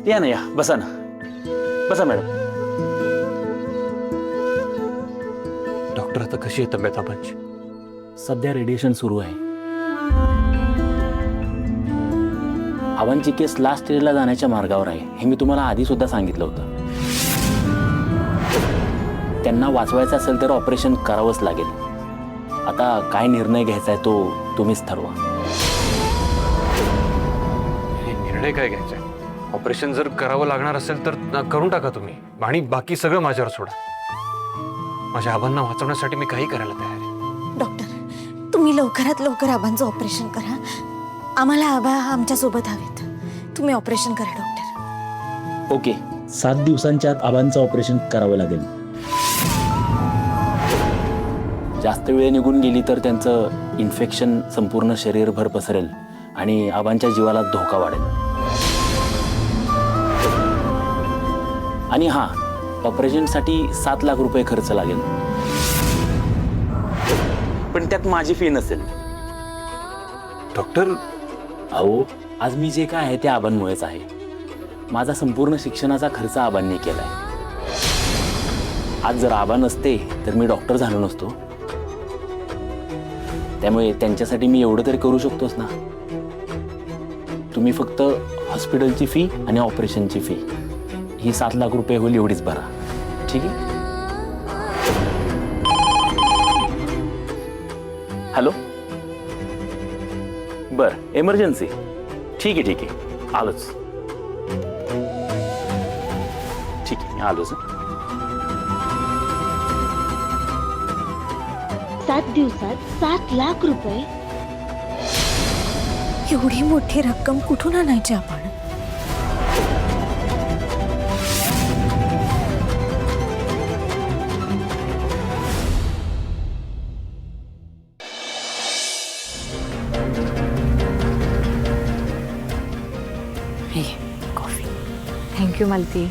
या ना, या बसा ना, बसा मॅडम. डॉक्टर आता कशी आहे तब्येत आबांची? सध्या रेडिएशन सुरू आहे. आबांची केस लास्ट स्टेजला जाण्याच्या मार्गावर आहे, हे मी तुम्हाला आधी सुद्धा सांगितलं होतं. त्यांना वाचवायचं असेल तर ऑपरेशन करावंच लागेल. आता काय निर्णय घ्यायचा आहे तो तुम्हीच ठरवा. निर्णय काय घ्यायचा? ऑपरेशन जर करावं लागणार असेल तर करून टाका तुम्ही, आणि बाकी सगळं माझ्यावर सोडा. माझ्या आबांना वाचवण्यासाठी मी काही करायला तयार आहे. डॉक्टर, तुम्ही लवकरात लवकर आबांचं ऑपरेशन करा. आम्हाला आबा आमच्या सोबत हवेत. तुम्ही ऑपरेशन करा डॉक्टर. ओके, 7 दिवसांच्या आत आबांचं ऑपरेशन करावं लागेल. जास्त वेळ निघून गेली तर त्यांचं इन्फेक्शन संपूर्ण शरीरभर पसरेल आणि आबांच्या जीवाला धोका वाढेल. आणि हां, ऑपरेशनसाठी 7 लाख रुपये खर्च लागेल, पण त्यात माझी फी नसेल. डॉक्टर, अहो, आज मी जे काय आहे ते आबांमुळेच आहे. माझा संपूर्ण शिक्षणाचा खर्च आबांनी केलाय. आज जर आबा नसते तर मी डॉक्टर झालो नसतो. त्यामुळे त्यांच्यासाठी मी एवढं तरी करू शकतोच ना. तुम्ही फक्त हॉस्पिटलची फी आणि ऑपरेशनची फी ही 7 लाख रुपये होईल एवढीच भरा. ठीक आहे? हॅलो, बर, इमर्जन्सी. ठीक आहे, आलोच. ठीक आहे, मी आलोच. 7 दिवसात 7 लाख रुपये? एवढी मोठी रक्कम कुठून आणायची आपण? कॉफी. थँक्यू मालती.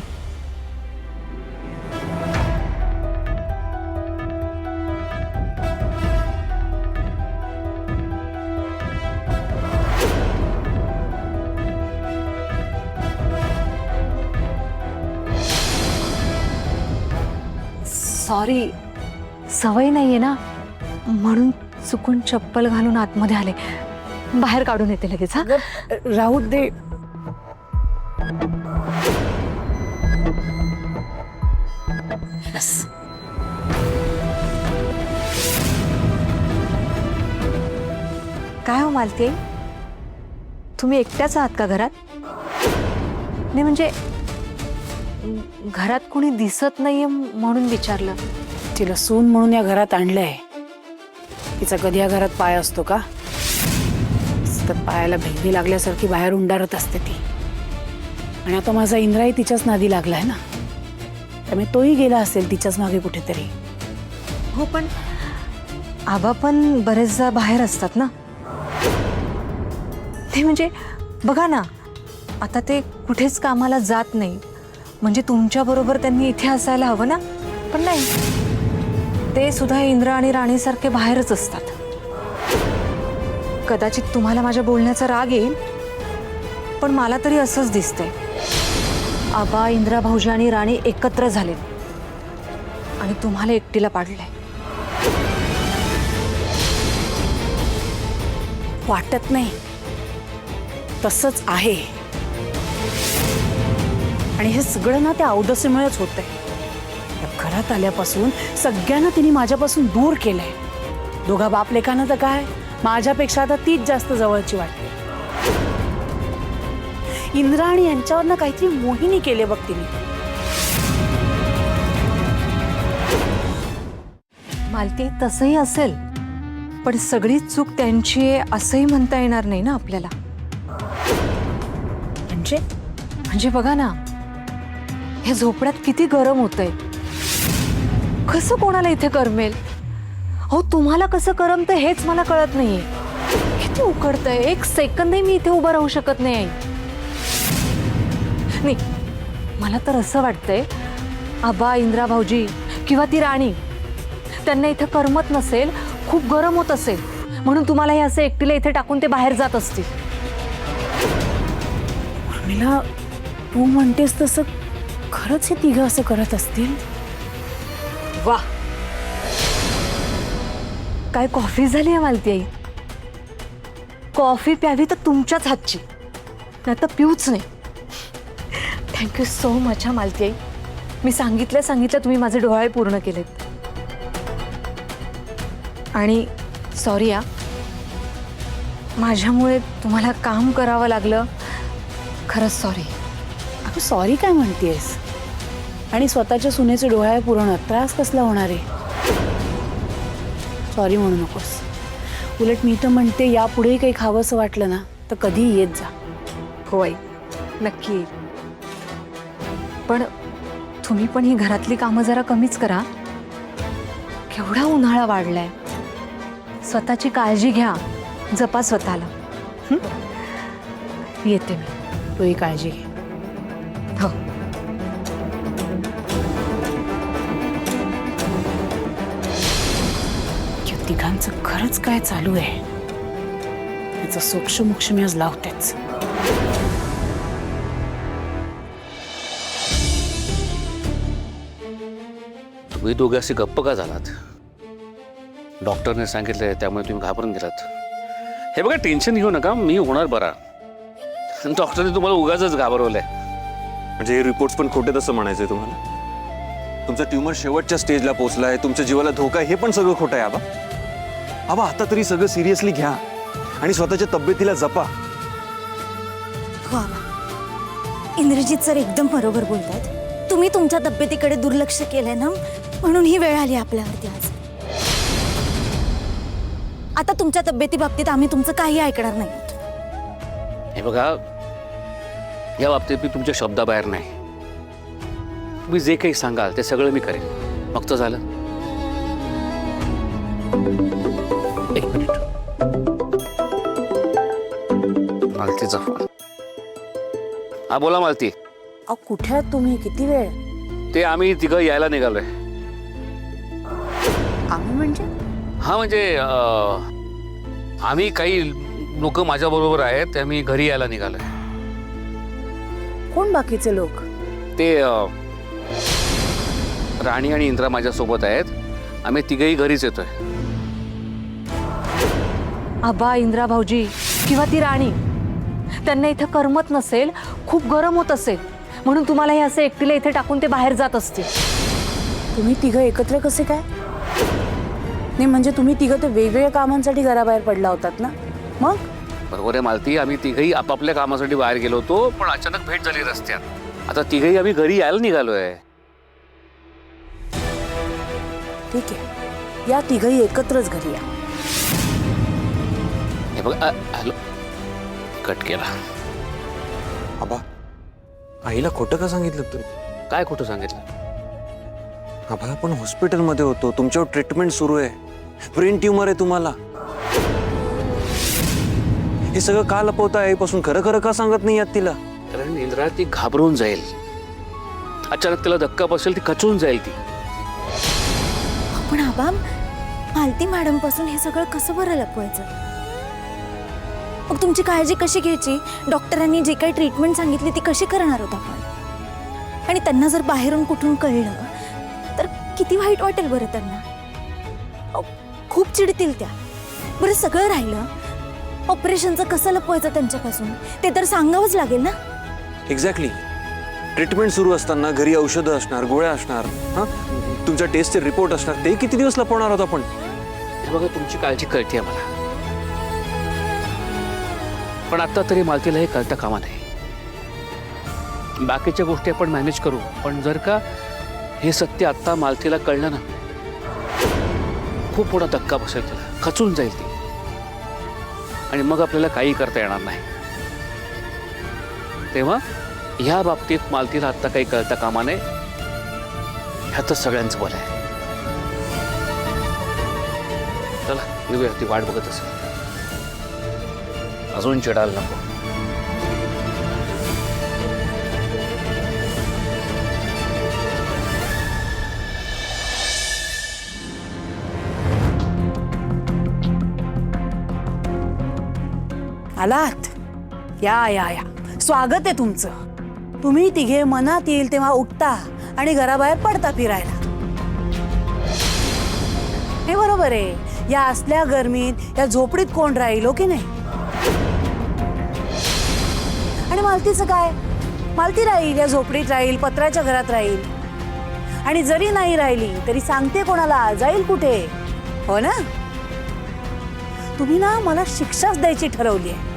सॉरी, सवय नाहीये ना, म्हणून चुकून चप्पल घालून आतमध्ये आले. बाहेर काढून येते लगेच. हा, राहू दे. बस. काय हो मालती, तुम्ही एकट्याच आहात का घरात? नाही म्हणजे घरात कोणी दिसत नाहीये म्हणून विचारलं. तिला सून म्हणून या घरात आणलंय. तिचा कधी या घरात पाय असतो का? तर पायाला भेंडी लागल्यासारखी बाहेर उंडारत असते ती. आणि आता माझा इंद्राही तिच्याच नादी लागलाय ना, त्यामुळे तोही गेला असेल तिच्याच मागे कुठेतरी. हो, पण आबा पण बरेचदा बाहेर असतात ना. ते म्हणजे बघा ना, आता ते कुठेच कामाला जात नाही, म्हणजे तुमच्या बरोबर त्यांनी इथे असायला हवं ना. पण नाही, ते सुद्धा इंद्र आणि राणीसारखे बाहेरच असतात. कदाचित तुम्हाला माझ्या बोलण्याचा राग येईल, पण मला तरी असंच दिसतंय. आबा, इंद्रा भाऊजी आणि राणी एकत्र झालेत आणि तुम्हाला एकटीला पाडलंय. वाटत नाही, तसंच आहे. आणि हे सगळं ना त्या औदासीमुळेच होतंय. या घरात आल्यापासून सगळ्यांना तिने माझ्यापासून दूर केलंय. दोघा बाप लेकांना तर काय, माझ्यापेक्षा आता तीच जास्त जवळची वाटते. इंद्रा आणि यांच्यावरनं काहीतरी मोहिनी केली बघ तिने. मालती, तसंही असेल, पण सगळी चूक त्यांची आहे असंही म्हणता येणार नाही ना आपल्याला. म्हणजे बघा ना, ह्या झोपड्यात किती गरम होतंय. कसं कोणाला इथे करमेल? हो, तुम्हाला कसं करमतं हेच मला कळत नाहीये. किती उकडतंय, एक सेकंदही मी इथे उभं राहू शकत नाही. नाही, मला तर असं वाटतंय आबा, इंद्रा भाऊजी किंवा ती राणी, त्यांना इथे करमत नसेल, खूप गरम होत असेल, म्हणून तुम्हाला हे असं एकटीला इथे टाकून ते बाहेर जात असतील. उर्मिला, तू म्हणतेस तसं खरंच हे तिघं असं करत असतील? वा, काय कॉफी झाली आहे मालती आई. कॉफी प्यावी तर तुमच्याच हातची, नाही तर पिऊच नाही. थँक्यू सो मच हा मालती आई. मी सांगितलं तुम्ही माझे डोळे पूर्ण केलेत. आणि सॉरी या, माझ्यामुळे तुम्हाला काम करावं लागलं. खरंच सॉरी. अगं सॉरी काय म्हणतेस? आणि स्वतःच्या सुनेचे डोळे पूर्ण त्रास कसला होणार आहे? सॉरी म्हणू नकोस. उलट मी तर म्हणते यापुढेही काही खावंसं वाटलं ना तर कधीही येत जा. हो आई, नक्की येईल. पण तुम्ही पण ही घरातली कामं जरा कमीच करा. केवढा उन्हाळा वाढलाय. स्वतःची काळजी घ्या, जपा स्वतःला. येते मी. तू ही काळजी घे. हो. या तिघांचं खरंच काय चालू आहे याचं सूक्ष्म मी आज लावतेच. तुम्ही दोघे असे गप्प का झालात? डॉक्टरने सांगितलंय त्यामुळे तुम्ही घाबरून गेलात. हे बघा, टेन्शन घेऊ नका, मी होणार बरा. डॉक्टरने तुम्हाला उगाचच घाबरवलंय. म्हणजे हे रिपोर्ट्स पण खोटे तसं म्हणायचंय तुम्हाला? तुमचा ट्युमर शेवटच्या स्टेजला पोहोचलाय, तुमच्या जीवाला धोका आहे, हे पण सगळं खोटं आहे आबा. आबा आता तरी सगळं सिरियसली घ्या आणि स्वतःच्या तब्येतीला जपा. हो आबा, इंद्रजित सर एकदम बरोबर बोलतात. तुम्ही तुमच्या तब्येतीकडे दुर्लक्ष केलंय ना, म्हणून ही वेळ आली आपल्यावरती आज. आता तुमच्या तब्येती बाबतीत आम्ही तुमचं काही ऐकणार नाही. हे बघा, या बाबतीत मी तुमच्या शब्दाबाहेर नाही. तुम्ही जे काही सांगाल ते सगळं मी करेन. फक्त झालं. एक मिनिट. मालतीचा फोन. हा बोला मालती. अहो कुठे आहात तुम्ही? किती वेळ? ते आम्ही तिघं यायला निघालोय. आम्ही म्हणजे? हा म्हणजे आम्ही काही लोक माझ्या बरोबर आहेत. आम्ही घरी यायला निघालोय. कोण बाकीचे लोक? ते राणी आणि इंद्रा माझ्या सोबत आहेत. आम्ही तिघही घरीच येतोय. आबा, इंद्रा भाऊजी किंवा ती राणी, त्यांना इथं करमत नसेल, खूप गरम होत असेल, म्हणून तुम्हाला हे असं एकटीला इथे टाकून ते बाहेर जात असतील. तुम्ही तिघं एकत्र कसे काय? नाही म्हणजे तुम्ही तिघं तर वेगवेगळ्या कामांसाठी घराबाहेर पडला होतात ना? मग बरोबर आहे मालती. आम्ही तिघही आपापल्या कामासाठी बाहेर गेलो होतो, पण अचानक भेट झाली रस्त्यात. आता तिघही आम्ही घरी यायला निघालोय. ठीक आहे, या तिघही एकत्रच घरी या. हे बघ, हॅलो, कट केला. आबा, आईला खोटं का सांगितलं तुम्ही? काय खोटं सांगितलं? आबा आपण हॉस्पिटलमध्ये होतो, तुमच्यावर ट्रीटमेंट सुरू आहे, ब्रेन ट्युमर आहे तुम्हाला. हे सगळं का लपवता? आईपासून खरं खरं का सांगत नाही आहात तिला? कारण इंद्रा ती घाबरून जाईल. अचानक तिला धक्का बसेल, ती खचून जाईल ती. पण आबा, मालती मॅडम पासून हे सगळं कसं बरं लपवायचं? मग तुमची काळजी कशी घ्यायची? डॉक्टरांनी जे काही ट्रीटमेंट सांगितली ती कशी करणार होता आपण? आणि त्यांना जर बाहेरून कुठून कळलं तर किती वाईट वाटेल बरं त्यांना. खूप चिडतील त्या. बरं सगळं राहिलं, ऑपरेशनचं कसं लपवायचं त्यांच्यापासून ते तर सांगावंच लागेल ना. एक्झॅक्टली. ट्रीटमेंट सुरू असताना घरी औषधं असणार, गोळ्या असणार, हां तुमच्या टेस्टचे रिपोर्ट असणार, ते किती दिवस लपवणार होता आपण? हे बघा, तुमची काळजी कळते मला, पण आता तरी मालतीला हे कळता कामा नाही. बाकीच्या गोष्टी आपण मॅनेज करू, पण जर का हे सत्य आत्ता मालतीला कळलं ना, खूप मोठा धक्का बसेल तिला, खचून जाईल ती, आणि मग आपल्याला काही करता येणार नाही. तेव्हा ह्या बाबतीत मालतीला आत्ता काही कळता कामा नये, ह्यातच सगळ्यांचं बल आहे. चला निघूया, ती वाट बघत असेल. अजून चिडायला नको. आलात? या या या, स्वागत आहे तुमचं. तुम्ही तिघे मनात येईल तेव्हा उठता आणि घराबाहेर पडता फिरायला. हे बरोबर आहे. या असल्या गरमीत या झोपडीत कोण राहील हो की नाही? आणि मालतीचं काय? मालती राहील, या झोपडीत राहील, पत्र्याच्या घरात राहील. आणि जरी नाही राहिली तरी सांगते कोणाला, जाईल कुठे? हो ना? तुम्ही ना मला शिक्षाच द्यायची ठरवली आहे.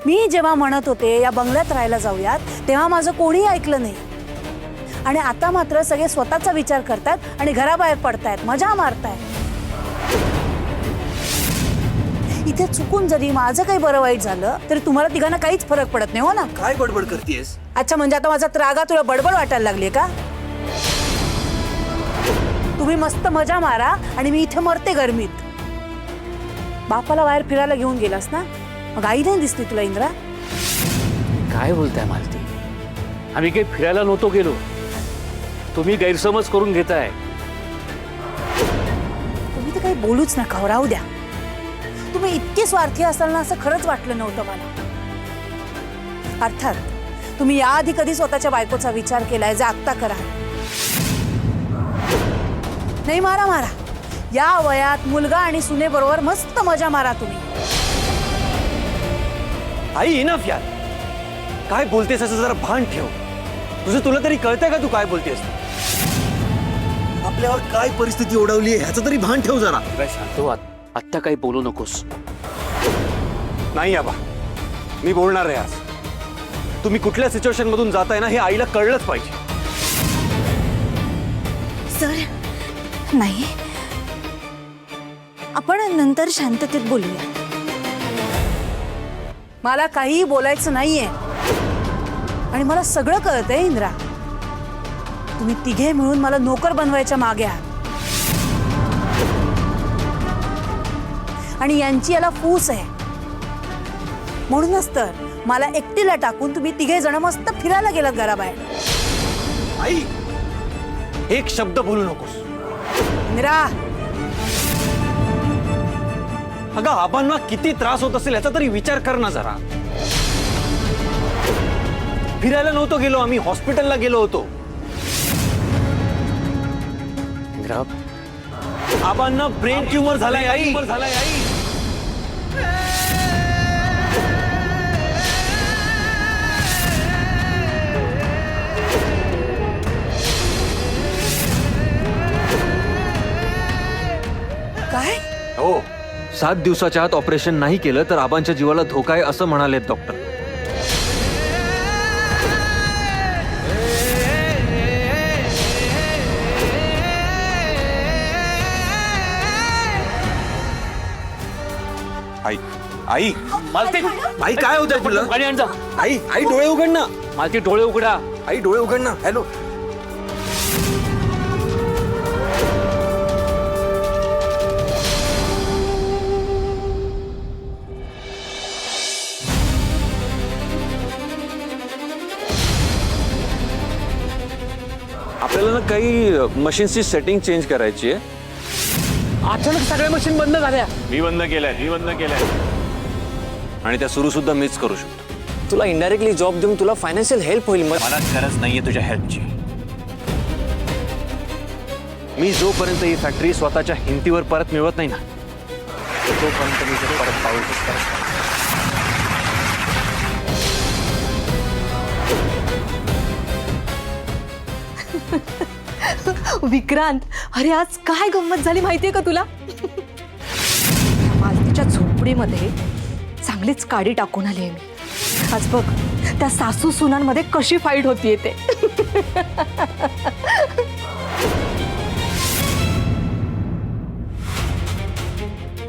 मी जेव्हा म्हणत होते या बंगल्यात राहायला जाऊयात, तेव्हा माझं कोणीही ऐकलं नाही. आणि आता मात्र सगळे स्वतःचा विचार करतात आणि घराबाहेर पडतायत, मजा मारतायत. इथे चुकून जरी माझं काही बरं वाईट झालं तरी तुम्हाला तिघांना काहीच फरक पडत नाही, हो ना? काय बडबड करतेस? अच्छा, म्हणजे आता माझा त्रागा तुला बडबड वाटायला लागली का? तुम्ही मस्त मजा मारा आणि मी इथे मरते गरमीत. बापाला बाहेर फिरायला घेऊन गेलास ना, मग आई नाही दिसली तुला इंद्रा? काय बोलताय मालती? आम्ही काही फिरायला नव्हतो गेलो. तुम्ही गैरसमज करून घेताय. तुम्ही तर काही बोलूच नका हो, राहू द्या. तुम्ही इतके स्वार्थी असाल ना असं खरंच वाटलं नव्हतं मला. अर्थात तुम्ही याआधी कधी स्वतःच्या बायकोचा विचार केलाय? जागता करा. नाही, मारा मारा. या वयात मुलगा आणि सुनेबरोबर मस्त मजा मारा तुम्ही. आई इनफ यार. काय बोलतेस असं जरा भान ठेव. तुला तरी कळतंय का तू काय बोलतेस? आपल्यावर काय परिस्थिती ओढवली आहे ह्याचं तरी भान ठेव जरा. काय शांत आत्ता काही बोलू नकोस. नाही आबा, मी बोलणार आहे आज. तुम्ही कुठल्या सिच्युएशन मधून जाताय ना हे आईला कळलंच पाहिजे. सर, नाही, आपण नंतर शांततेत बोलूया. मला काहीही बोलायचं नाहीये. आणि मला सगळं कळतंय इंद्रा. तुम्ही तिघे मिळून मला नोकर बनवायच्या मागे आहात. आणि यांची याला फूस आहे. म्हणूनच तर मला एकटीला टाकून तुम्ही तिघे जण मस्त फिरायला गेलात घराबाहेर. आई, एक शब्द बोलू नकोस. इंद्रा, अगं आबांना किती त्रास होत असेल याचा तरी विचार कर ना जरा. फिरायला नव्हतो गेलो आम्ही, हॉस्पिटलला गेलो होतो. आबांना ब्रेन ट्यूमर झालाय आई. काय? हो, 7 दिवसाच्या आत ऑपरेशन नाही केलं तर आबांच्या जीवाला धोका आहे असं म्हणालेत डॉक्टर. आई, आई, मालती, आई काय होतंय तुला? पाणी आण जा. आई, आई डोळे उघड ना. मालती, डोळे उघडा. आई डोळे उघड ना. हॅलो. आपल्याला ना काही मशीन्सची सेटिंग चेंज करायची आहे. अचानक सगळ्या मशीन बंद झाल्या. मी बंद केलंय आणि त्या सुरू सुद्धा मीच करू शकतो. तुला इनडायरेक्टली जॉब देऊन तुला फायनान्शियल हेल्प होईल. मला गरज नाहीये तुझ्या हेल्पची. मी जोपर्यंत ही फॅक्टरी स्वतःच्या हिमतीवर परत मिळवत नाही ना तोपर्यंत मी ते परत पाऊल करत. विक्रांत, अरे आज काय गंमत झाली माहितीये का तुला? मालतीच्या झोपडीमध्ये चांगलीच काडी टाकून आली आहे मी. आज बघ त्या सासू सुनांमध्ये कशी फाईट होतीये ते.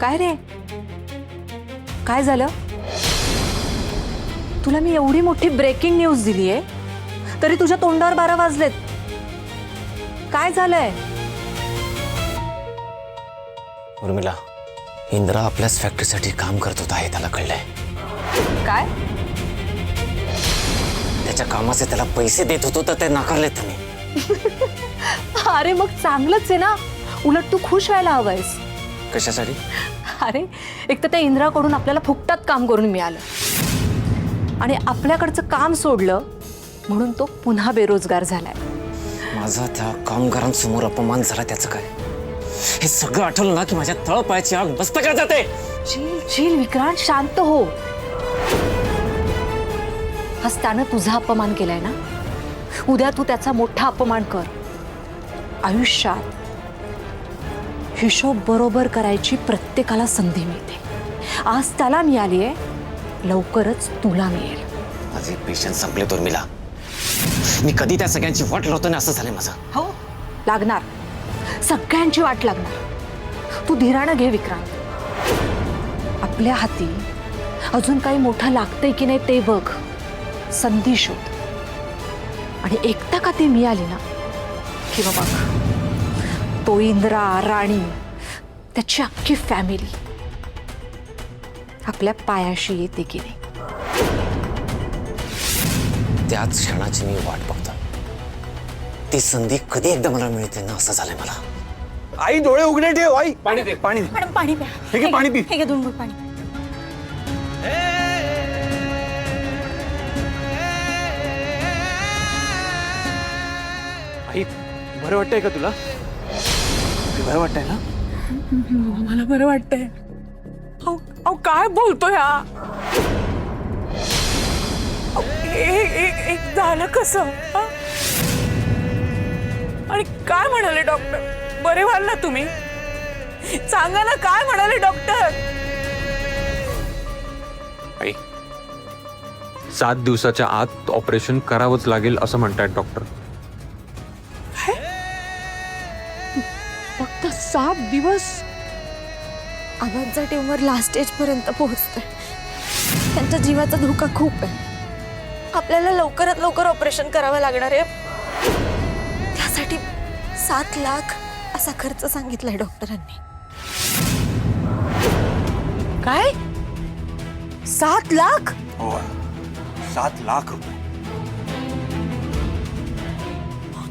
काय रे, काय झालं? तुला मी एवढी मोठी ब्रेकिंग न्यूज दिली आहे तरी तुझ्या तोंडावर 12 वाजलेत. काय झालंय? उर्मिला, इंद्रा आपल्याच फॅक्टरीसाठी काम करत होता हे त्याला कळलंय. काय? त्याच्या कामाचे त्याला पैसे देत होतो तर ते नाकारले तुम्ही. अरे मग चांगलंच आहे ना, उलट तू खुश व्हायला हवंयस. कशासाठी? अरे एक तर त्या इंद्राकडून आपल्याला फुकटात काम करून मिळालं आणि आपल्याकडचं काम सोडलं म्हणून तो पुन्हा बेरोजगार झालाय. माझा त्या कामगारांसमोर अपमान झाला त्याचं काय? हे सगळं आठवलं ना की माझ्या तळपायाची आग मस्तकात जाते. चिल चिल विक्रांत, शांत हो. आज त्यानं तुझा अपमान केलाय ना, उद्या तू त्याचा मोठा अपमान कर. आयुष्यात हिशोब बरोबर करायची प्रत्येकाला संधी मिळते. आज त्याला मिळालीये, लवकरच तुला मिळेल. माझे पेशन्स संपले उर्मिला. मी कधी त्या सगळ्यांची वाट लावतो ना असं झालंय माझं. हो लागणार, सगळ्यांची वाट लागणार. तू धीरानं घे विक्रांत. आपल्या हाती अजून काही मोठं लागतंय की नाही ते बघ. संधी शोध आणि एकदा का ती मिळाली ना की बघ, तो इंद्रा, राणी, त्याची अख्खी फॅमिली आपल्या पायाशी येते की नाही. त्याच क्षणाची मी वाट बघतो. ती संधी कधी एकदा मला मिळते ना असं झालंय मला. आई डोळे उघडे ठेव. आई पाणी दे, पाणी दे. मॅडम पाणी प्या. हे घे पाणी पी. हे घे 2 घोट पाणी. आई बरं वाटतंय का तुला? बरं वाटतंय ना? मला बरं वाटतंय. अहो काय बोलतोय हा? एक झालं कसं? आणि काय म्हणाले डॉक्टर? बरे व्हाल ना तुम्ही? सांगा ना काय म्हणाले डॉक्टर? आई 7 दिवसाच्या आत ऑपरेशन करावंच लागेल असं म्हणतायत डॉक्टर. फक्त 7 दिवस? आबांचा ट्यूमर लास्ट स्टेज पर्यंत पोहोचतोय. त्यांच्या जीवाचा धोका खूप आहे. आपल्याला लवकरात लवकर ऑपरेशन करावं लागणार आहे. त्यासाठी 7 लाख असा खर्च सांगितलाय डॉक्टरांनी. काय? 7 लाख? हो 7 लाख रुपये.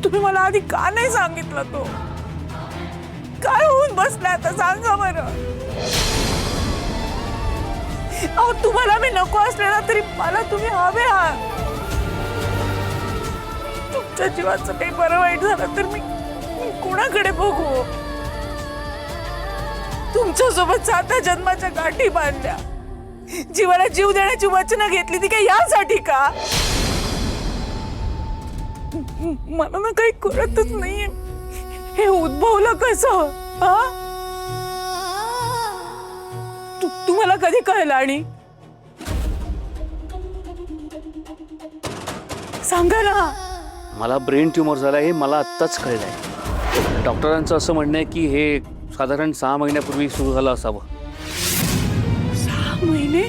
तुम्ही मला आधी का नाही सांगितलं? तो काय होऊन बसला आता सांगा बरं. अहो तुम्हाला मी नको असलेला तरी मला तुम्ही हवे आहात. तुमच्या जीवाचं काही बरं वाईट झालं तर मी कोणाकडे बघू? तुमच्यासोबत 7 जन्माच्या गाठी बांधल्या, जीवाला जीव देण्याची वचनं घेतली, ती काय यासाठी का? मला ना काही कळतच नाहीये हे उद्भवलं कसं. तुम्हाला कधी कळलं? आणि सांगा ना. मला ब्रेन ट्यूमर झाला हे मला आत्ताच कळलंय. डॉक्टरांचं असं म्हणणं आहे की हे साधारण 6 महिन्यापूर्वी सुरू झालं असावं. 6 महिने?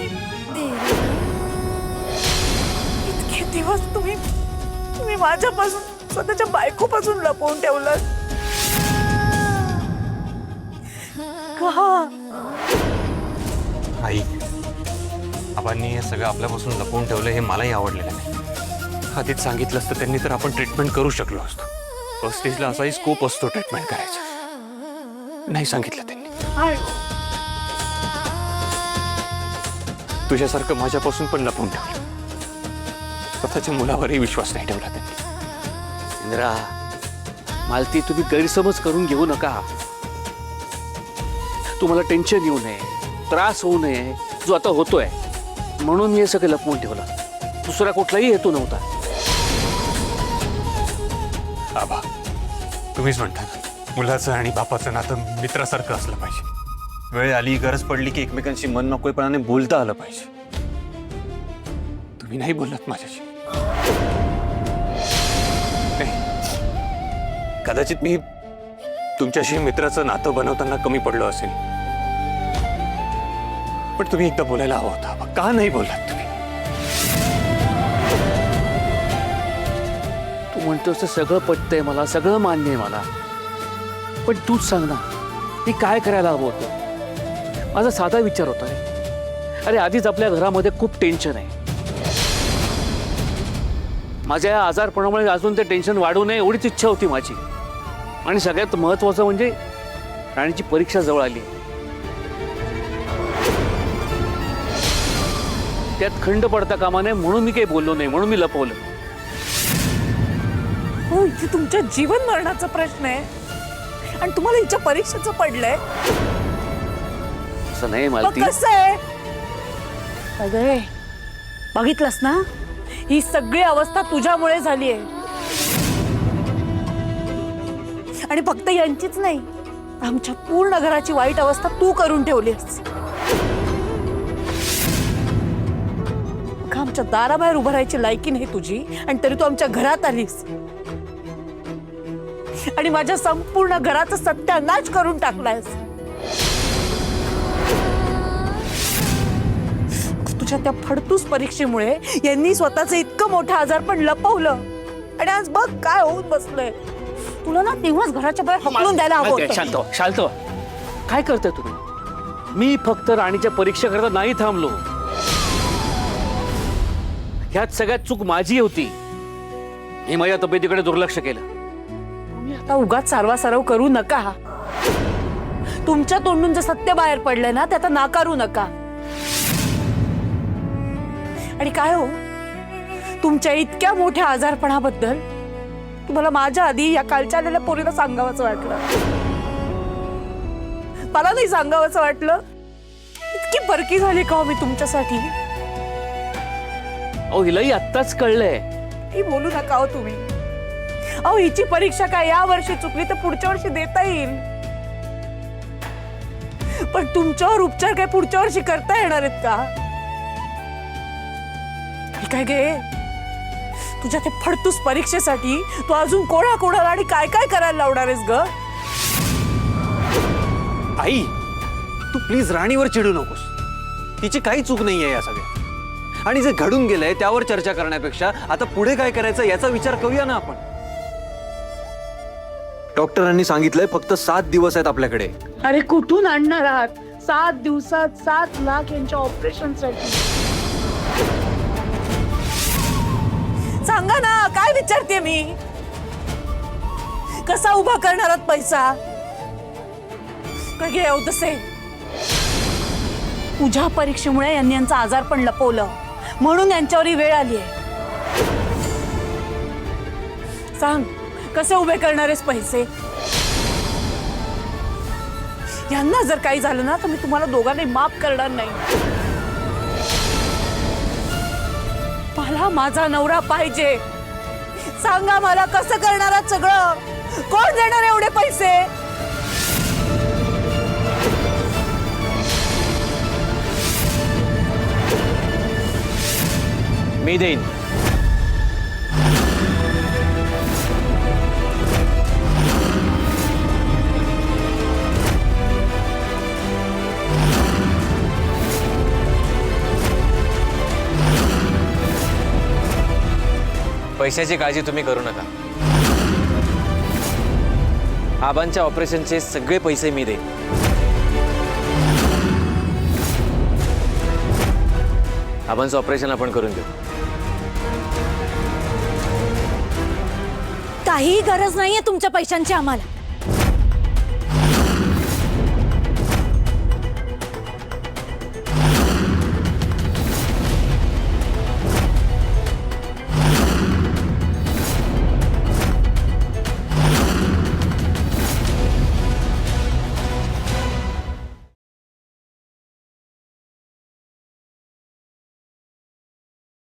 इतके दिवस तुम्ही माझ्यापासून, स्वतःच्या बायकोपासून लपवून ठेवलं का? आई आबांनी हे सगळं आपल्यापासून लपवून ठेवलं हे मलाही आवडलेलं नाही. आधीच सांगितलं असतं त्यांनी तर आपण ट्रीटमेंट करू शकलो असतो. फर्स्ट स्टेजला असाही स्कोप असतो ट्रीटमेंट करायचा. नाही सांगितलं त्यांनी. तुझ्यासारखं माझ्यापासून पण लपवून ठेवलं. स्वतःच्या मुलावरही विश्वास नाही ठेवला त्यांनी. इंद्रा, मालती, तुम्ही गैरसमज करून घेऊ नका. तुम्हाला टेन्शन येऊ नये, त्रास होऊ नये जो आता होतोय, म्हणून मी हे सगळं लपवून ठेवलं. दुसरा कुठलाही हेतू नव्हता. आबा तुम्हीच म्हणता ना, मुलाचं आणि बापाचं नातं मित्रासारखं असलं पाहिजे. वेळ आली, गरज पडली की एकमेकांशी मन मोकळेपणाने बोलता आलं पाहिजे. तुम्ही नाही बोललात माझ्याशी. नाही, कदाचित मी तुमच्याशी मित्राचं नातं बनवताना कमी पडलो असेल, पण तुम्ही एकदा बोलायला हवं होतं आबा. का नाही बोललात तुम्ही? तू म्हणतोस ते सगळं पटतंय मला, सगळं मान्य आहे मला, पण तूच सांग ना, मी काय करायला हवं होतं? माझा साधा विचार होता रे. अरे आधीच आपल्या घरामध्ये खूप टेन्शन आहे. माझ्या या आजारपणामुळे अजून ते टेन्शन वाढू नये एवढीच इच्छा होती माझी. आणि सगळ्यात महत्त्वाचं म्हणजे राणीची परीक्षा जवळ आली. त्यात खंड पडता कामा नये म्हणून मी काही बोललो नाही, म्हणून मी लपवलं. हो, इथे तुमच्या जीवन मरणाचा प्रश्न आहे आणि तुम्हाला हिच्या परीक्षेचं पडलंय. असं नाही मग मालती. कसं आहे अगं, बघितलंस ना, ही सगळी अवस्था तुझ्यामुळे झाली आहे. आणि फक्त यांचीच नाही, आमच्या पूर्ण घराची वाईट अवस्था तू करून ठेवलीस. आमच्या दाराबाहेर उभं राहायची लायकी नाही तुझी, आणि तरी तू आमच्या घरात आलीस आणि माझ्या संपूर्ण घराचा सत्यानाश करून टाकलायस. तुझ्या त्या फडतूस परीक्षेमुळे यांनी स्वतःचं इतकं मोठं आजारपण लपवलं आणि आज बघ काय होऊन बसलंय. तुला ना तेव्हाच घराच्या बाहेर हकलून द्यायला हवं होतं. शांत व्हा, शांत व्हा. काय करताय तुम्ही? मी फक्त राणीच्या परीक्षा करता नाही थांबलो. ह्यात सगळ्यात चूक माझी होती. मी माझ्या तब्येतीकडे दुर्लक्ष केलं. तुम्ही आता उगाच सारवासारव करू नका. तुमच्या तोंडून जर सत्य बाहेर पडलंय ना, ते आता नाकारू नका. आणि काय हो, तुमच्या इतक्या मोठ्या आजारपणाबद्दल तुम्हाला माझ्या आधी या कालच्या आलेल्या पोरीला सांगावंच वाटलं. मला नाही सांगावंच वाटलं. इतकी परकी झाली का हो मी तुमच्यासाठी? अहो, हिलाही आत्ताच कळलंय. ही बोलू नका हो तुम्ही. अहो, हिची परीक्षा काय या वर्षी चुकली तर पुढच्या वर्षी देता येईल, पण तुमच्यावर उपचार काय पुढच्या वर्षी करता येणार आहेत का? काय गे, तुझ्या ते फडतूस परीक्षेसाठी तू अजून कोणाला आणि काय काय करायला लावणार आहेस ग? आई, तू प्लीज राणीवर चिडू नकोस. तिची काही चूक नाहीये या सगळ्यात. आणि जे घडून गेलंय त्यावर चर्चा करण्यापेक्षा आता पुढे काय करायचं याचा विचार करूया ना आपण. डॉक्टरांनी सांगितलंय फक्त 7 दिवस आहेत आपल्याकडे. अरे कुठून आणणार आहात 7 दिवसात 7 लाख यांच्या ऑपरेशनसाठी? सांगा ना, काय विचारते मी? कसा उभा करणार आहात पैसा? काय तसे तुझ्या परीक्षेमुळे यांनी यांचा आजार पण लपवलं म्हणून यांच्यावर ही वेळ आली आहे. सांग, कसे उभे करणार आहेस पैसे? यांना जर काही झालं ना तर मी तुम्हाला दोघांनी माफ करणार नाही. मला माझा नवरा पाहिजे. सांगा मला, कसं करणार आहात सगळं? कोण देणार एवढे पैसे? मी देईन. पैशाची काळजी तुम्ही करू नका. आबांच्या ऑपरेशनचे सगळे पैसे मी देईन. आबांचं ऑपरेशन आपण करून घेऊ. काही गरज नाहीये तुमच्या पैशांची आम्हाला.